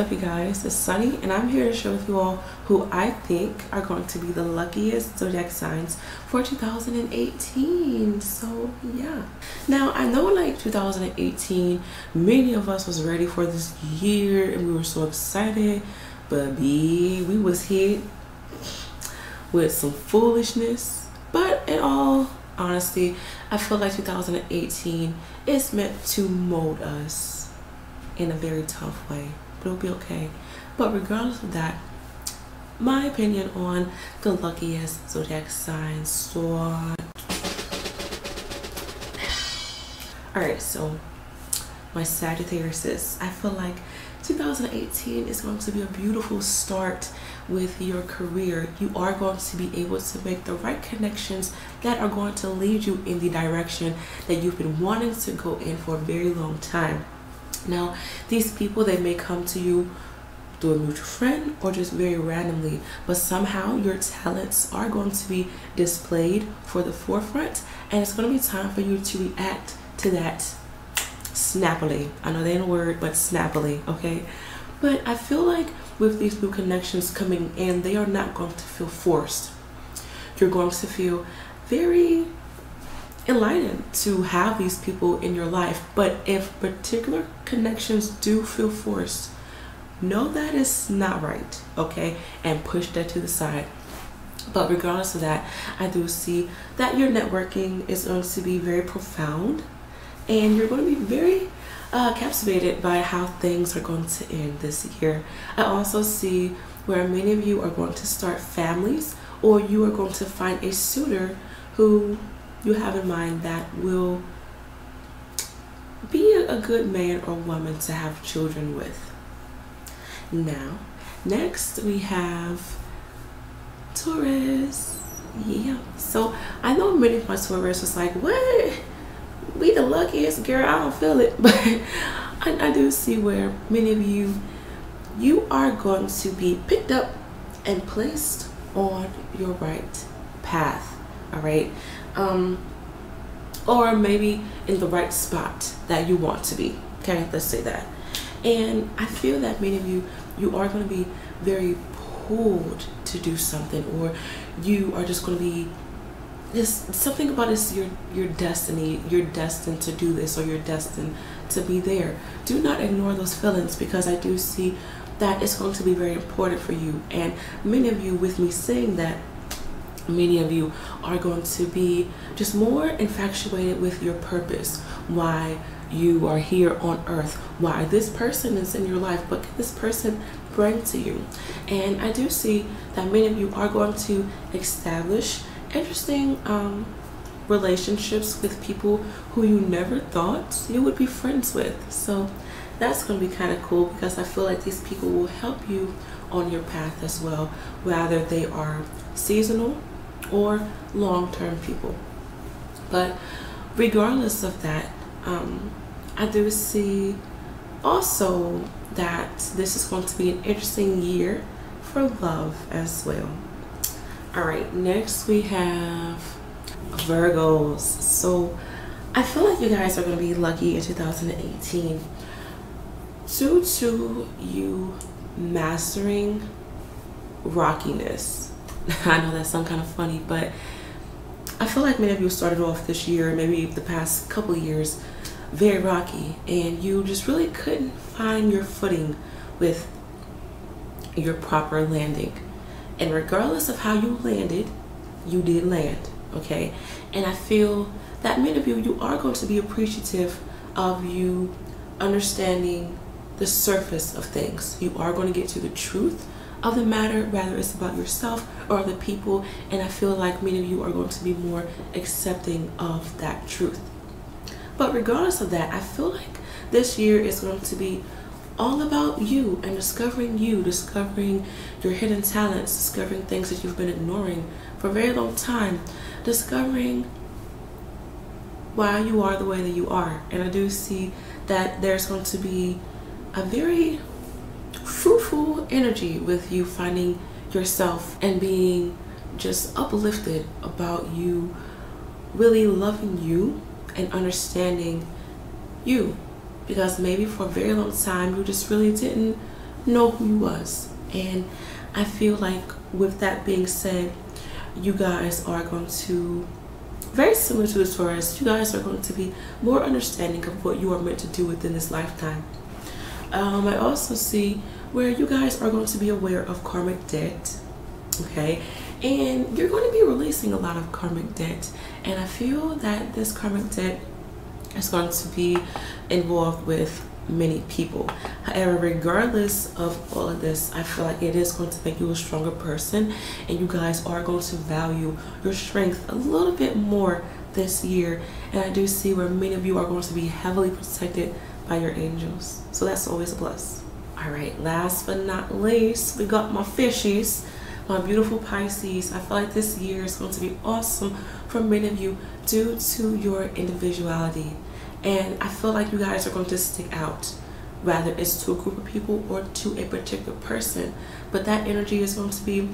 up, you guys? It's Sunny, and I'm here to share with you all who I think are going to be the luckiest zodiac signs for 2018. So yeah, now I know like 2018 many of us was ready for this year and we were so excited, but we was hit with some foolishness. But in all honesty, I feel like 2018 is meant to mold us in a very tough way, but it'll be okay. But regardless of that, my opinion on the luckiest zodiac signs. So alright, so my Sagittarius, I feel like 2018 is going to be a beautiful start with your career. You are going to be able to make the right connections that are going to lead you in the direction that you've been wanting to go in for a very long time. Now, these people, they may come to you through a mutual friend or just very randomly, but somehow your talents are going to be displayed for the forefront, and it's going to be time for you to react to that snappily. I know that ain't a word, but snappily, okay? But I feel like with these new connections coming in, they are not going to feel forced. You're going to feel very enlightened to have these people in your life. But if particular connections do feel forced, know that it's not right, okay? And push that to the side. But regardless of that, I do see that your networking is going to be very profound, and you're going to be very captivated by how things are going to end this year. I also see where many of you are going to start families, or you are going to find a suitor who you have in mind that will be a good man or woman to have children with. Now, next we have Taurus. Yeah, so I know many of my Taurus was like, what? We the luckiest, girl, I don't feel it. But I do see where many of you are going to be picked up and placed on your right path, all right? Or maybe in the right spot that you want to be, okay? Let's say that. And I feel that many of you are going to be very pulled to do something, or you are just going to be just something about this, your destiny. You're destined to do this, or you're destined to be there. Do not ignore those feelings, because I do see that it's going to be very important for you. And many of you, with me saying that, many of you are going to be just more infatuated with your purpose, why you are here on earth, why this person is in your life, what can this person bring to you. And I do see that many of you are going to establish interesting relationships with people who you never thought you would be friends with. So that's going to be kind of cool, because I feel like these people will help you on your path as well, whether they are seasonal or long-term people. But regardless of that, I do see also that this is going to be an interesting year for love as well. All right, next we have Virgos. So I feel like you guys are going to be lucky in 2018 due to you mastering rockiness. I know that sounds kind of funny, but I feel like many of you started off this year, maybe the past couple of years, very rocky, and you just really couldn't find your footing with your proper landing. And regardless of how you landed, you did land, okay? And I feel that many of you are going to be appreciative of you understanding the surface of things. You are going to get to the truth of the matter, whether it's about yourself or other people, and I feel like many of you are going to be more accepting of that truth. But regardless of that, I feel like this year is going to be all about you and discovering your hidden talents, discovering things that you've been ignoring for a very long time, discovering why you are the way that you are. And I do see that there's going to be a very fruitful energy with you finding yourself and being just uplifted about you really loving you and understanding you, because maybe for a very long time you just really didn't know who you was. And I feel like with that being said, you guys are going to, very similar to the Taurus, you guys are going to be more understanding of what you are meant to do within this lifetime. I also see where you guys are going to be aware of karmic debt, okay? And you're going to be releasing a lot of karmic debt. And I feel that this karmic debt is going to be involved with many people. However, regardless of all of this, I feel like it is going to make you a stronger person, and you guys are going to value your strength a little bit more this year. And I do see where many of you are going to be heavily protected by your angels, so that's always a plus. All right, last but not least, we got my fishies, my beautiful Pisces. I feel like this year is going to be awesome for many of you due to your individuality. And I feel like you guys are going to stick out, whether it's to a group of people or to a particular person. But that energy is going to be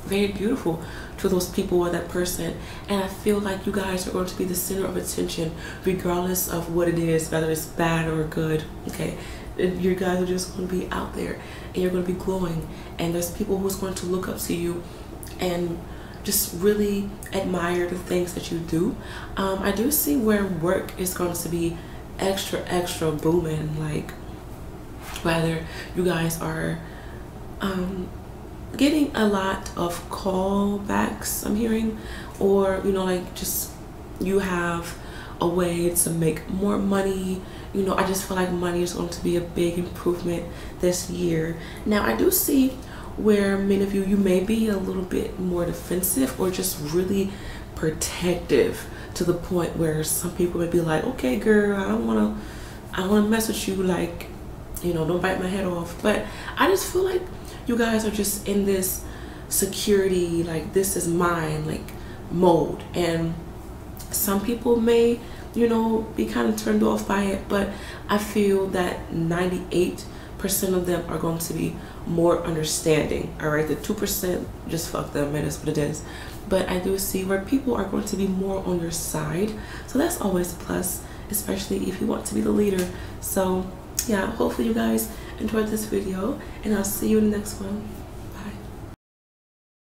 very beautiful to those people or that person. And I feel like you guys are going to be the center of attention, regardless of what it is, whether it's bad or good, okay? You guys are just going to be out there, and you're going to be glowing. And there's people who's going to look up to you and just really admire the things that you do. I do see where work is going to be extra booming, like whether you guys are getting a lot of callbacks, I'm hearing, or you know, like just you have a way to make more money. You know, I just feel like money is going to be a big improvement this year. Now I do see where many of you may be a little bit more defensive or just really protective, to the point where some people may be like, okay girl, I want to mess with you, like, you know, don't bite my head off. But I just feel like you guys are just in this security, like this is mine, like mode. And some people may, you know, be kind of turned off by it, but I feel that 98% of them are going to be more understanding. All right, the 2%, just fuck them, it is what it is. But I do see where people are going to be more on your side, so that's always a plus, especially if you want to be the leader. So yeah, hopefully you guys enjoyed this video, and I'll see you in the next one.